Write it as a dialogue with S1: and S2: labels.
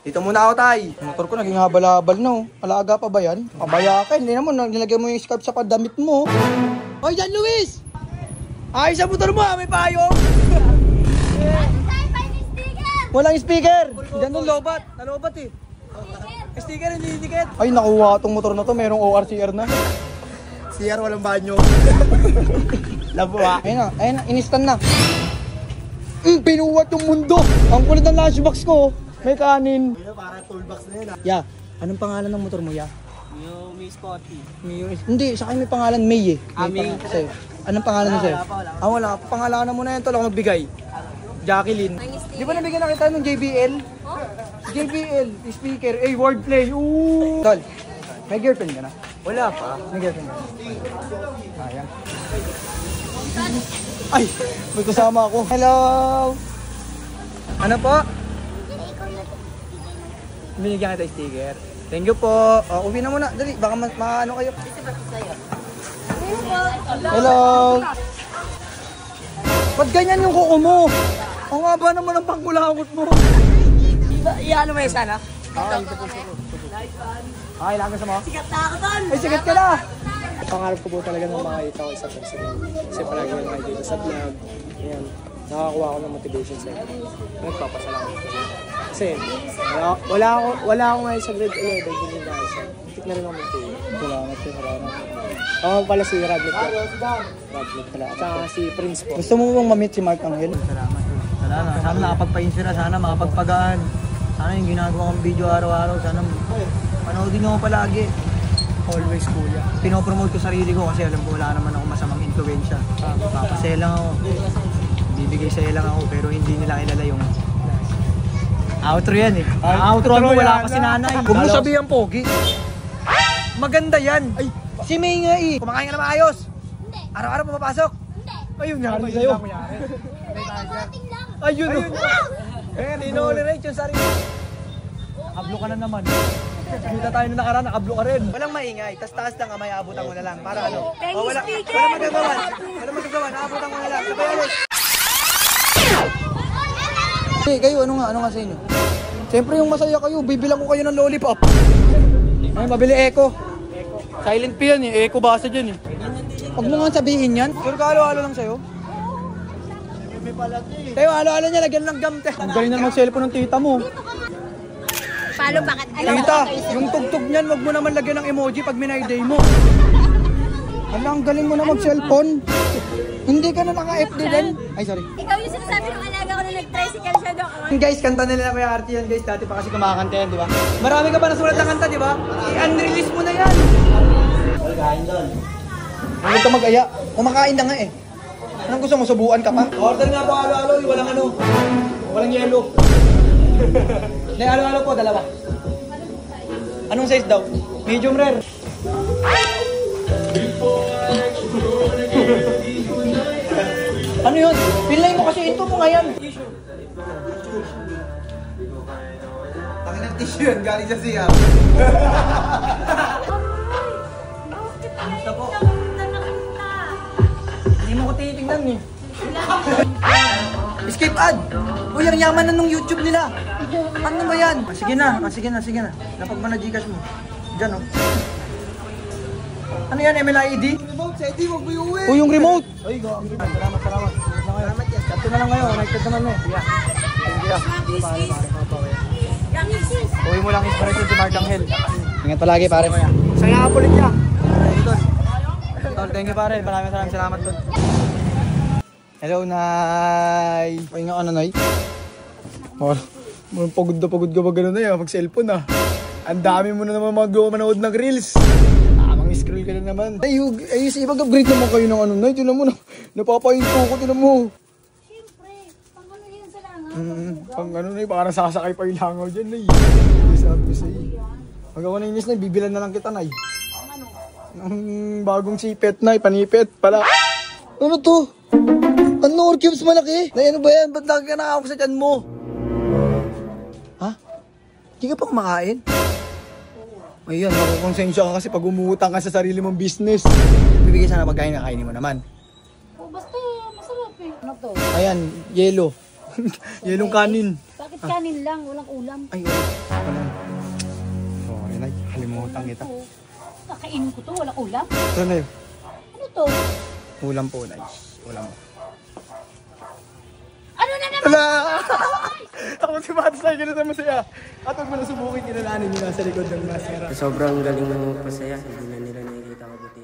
S1: Dito muna ako, tay. Motor ko naging habal-habal no. Alaga pa ba yan? Pabaya ka, hindi naman. Nilagay mo yung scarf sa pandamit mo. Hoy, Jan Luis! Ayos sa motor mo, may payong! Walang speaker! Diyan nung lobat. Nalobat eh. Sticker, hindi dikit. Ay, nakuha tong motor na to. Merong ORCR na. CR, walang banyo. Labo ha. Ayun na, inistan na. Pinuwat yung mundo. Ang kulit ng lunchbox ko. May kanin. Parang toolbox na yun ha. Ya, anong pangalan ng motor mo, ya?
S2: May Scotty.
S1: Hindi, sa akin may pangalan May eh.
S2: May.
S1: Anong pangalan mo sa'yo?
S2: Wala.
S1: Wala. Pangalanan mo na yan, tol. Ako magbigay. Jacqueline. Di ba nabigyan na kita ng JBL? JBL, speaker, wordplay. Ooh! Tol, may girlfriend ka na? Wala pa. May girlfriend ka na? Ayan. Ay, may kasama ako. Hello! Ano po? Binigyan kita sticker. Thank you po. Uwi na muna. Dali, baka maano kayo. Hello! Ba't ganyan yung kuko mo? Ang haba naman ang pangkulangot mo.
S2: Iyan mo yung sana?
S1: Ay, lagas mo?
S2: Sikat na ako doon!
S1: Ay, sikat ka na!
S3: Pangarap ko po talaga na makita ko isa president. Kasi palagi lang kayo dito sa vlog. Ayan, nakakuha ako ng motivation sa inyo. Nagpapasalamat ko. Kasi wala ako ngayon sa grade 11. Hindi dahil sa tik na rin ako mag-tuwa. Salamat po, salamat. Ako pala si Radley po. Radley pala. At saka si Prince po.
S1: Gusto mo bang ma-meet si Mark Angel? Salamat po. Salamat. Sana nakapagpa-insira, sana makapagpagaan. Sana yung ginagawa kong video araw-araw. Sana panoodin nyo ako palagi. Always kuya. Pinopromote ko sarili ko kasi alam ko wala naman ako masamang influensya. Papasaya lang ako. Bibigay saya lang ako pero hindi nila kilala yung outro yan eh. Outro mo wala pa si nanay. Huwag mo sabihan pogi. Maganda yan. Ay, si May nga eh. Kumakain ka na maayos.
S4: Hindi.
S1: Araw-araw pumapasok. Ayun nga rin sa'yo. Ayun o. Tinolerate yung sarili. Nakablo ka na naman. Kita tayo na nakaraan, nakablo ka rin. Walang maingay, taas lang kamay, abutan mo na lang. Para ano? Wala magagawa. Wala magagawa, naabutan mo na lang. Sabay ulit. Hey, kayo, ano nga sa inyo? Siyempre yung masaya kayo, bibilang ko kayo ng lollipop. Ay, mabili Eco. Silent P yan eh, Eco basa dyan eh. Huwag mo nga sabihin yan. Pero kahalo-halo lang sa'yo. Tayo, halo-halo niya, lagyan ng gam. Ang galing na mag-cellphone ng tita mo.
S4: Palo, bakit?
S1: Tita, yung tugtog niyan, wag mo naman lagyan ng emoji pag minayday mo. Hala, ang galing mo na mag-cellphone. Hindi ka na naka-FD din. Ay, sorry.
S4: Ikaw yung sinasabi ng alaga ko na nag-tricycle siya doon.
S1: Guys, kanta nila na Kuya Artie yan guys. Dati pa kasi kumakanta yan, di ba? Marami ka pa nasulat na kanta, di ba? I-unrelease mo na yan. Huwag ka mag-aya. Kumakain na nga eh. Anong gusto mo? Subuan ka pa? Order nga po, halo-halo. Walang ano. Walang yelo. Hindi, halo-halo po, dalawa. Anong size daw? Medium rare. Ano yun? Pinlay mo kasi ito mo ngayon. Ang ng tissue yun, galing sa siya. Kamusta po? Hindi mo ko tinitingnan eh. Escape ad! Uy, ang yaman na nung YouTube nila. Ano ba yan? Sige na. Napag mo na Gcash mo. Diyan oh. Ano yan, MLID? Remote, sa ID, wag mo yung uwi. Uy, yung remote! Ay, salamat. Salamat yan. Chat na lang kayo, connected naman mo. Yeah. Uwi mo lang inspiration si Mark Angel. Ingat palagi pare. Saya ka pulit niya. Thank you pare, maraming salamat po. Hello, Nay! Pahinga ka na, Nay? Pagod ka ba gano'n na yan? Mag-cellphone ah. Ang dami mo na naman manood ng reels. Scroll ka na naman. Ay, mag-upgrade naman kayo ng ano, Nay. Tinan mo na. Napapahinto ko, tinan mo.
S4: Siyempre, pang ano yun sa langaw.
S1: Pang ano, Nay, para sasakay pa yung langaw dyan, Nay. Sabi sa'yo. Pag ako na inis, Nay, bibilan na lang kita, Nay. Ang bagong sipet, Nay, panipet pala. Ano to? Ano, Orcubes malaki? Nay, ano ba yan? Ba't lagi ka nakakawag sa tiyan mo? Ha? Hindi ka pa kumakain? Ayan, makukonsensya ka kasi pag umutang ka sa sarili mong business. Bibigay sana pagkain na kainin mo naman.
S4: Oh, basta masarap eh. Ano to?
S1: Ayan, yelo. Yelong kanin.
S4: Bakit Kanin lang, walang ulam.
S5: Ay, wala. Sorry, Nay. Kalimutan kita.
S4: Oo. Kakainin ko to, walang ulam.
S5: Ito, Nay.
S4: Ano to?
S5: Ulam po, Nay. Ulam.
S4: Ano na naman?
S5: Wala! Ako si Matos Nay, ganun na masaya. At huwag mo na subukin, kinalanin nyo nasa likod ng maskara.
S2: Sobrang galing mo pasaya, hindi na nila nakikita ka buti.